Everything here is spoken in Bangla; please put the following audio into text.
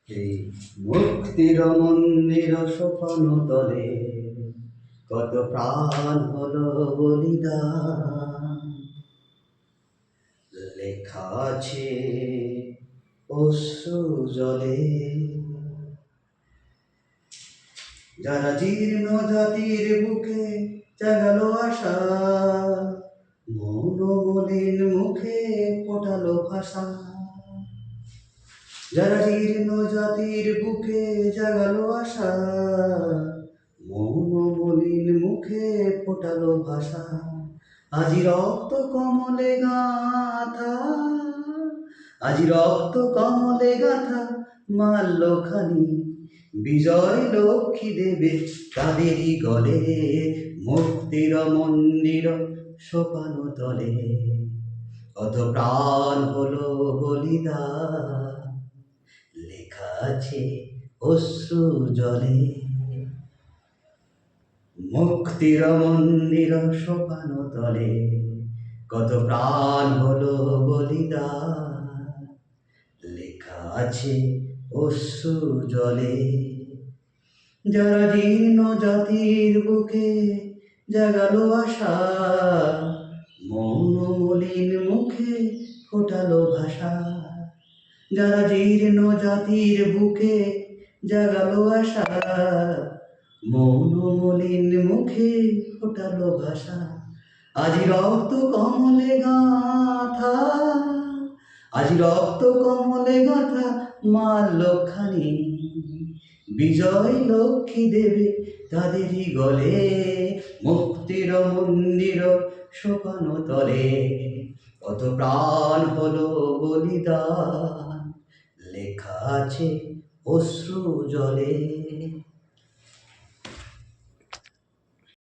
এই মুক্তির মন্দির সোপান তলে কত প্রাণ হলো বলিদান, লেখা আছে অশ্রু জলে। যারা জীর্ণ জাতির বুকে জাগালো আশা, মন মলিন মুখে ফোটালো ভাষা। যারা জীর্ণ জাতির বুকে জাগালো আশা, মন মলিন মুখে ফোটালো ভাষা। আজি রক্ত কমলে গাথা, আজি রক্ত কমলে গাথা মাল্যখানি, বিজয় লক্ষ্মী দেবে তাদেরই গলে। মুক্তির মন্দির সোপান তলে কত প্রাণ হলো বলিদান, লেখা আছে অশ্রু জলে। মুক্তির মন্দির সোপান তলে কত প্রাণ হলো বলিদান, লেখা আছে অশ্রু জলে। যারা জীর্ণ জাতির বুকে জাগালো আশা, মন মলিন মুখে ফোটালো ভাষা। যারা জীর্ণ জাতির বুকে জাগালো আশা, মন মলিন মুখে ফোটালো ভাষা। আজি রক্ত কমলে গাথা, আজি রক্ত কমলে গাথা মাল্যখানি, বিজয় লক্ষ্মী দেবে তাদেরই গলে। মুক্তির মন্দির সোপান তলে কত প্রাণ হলো বলিদান, লেখা আছে অশ্রু জলে।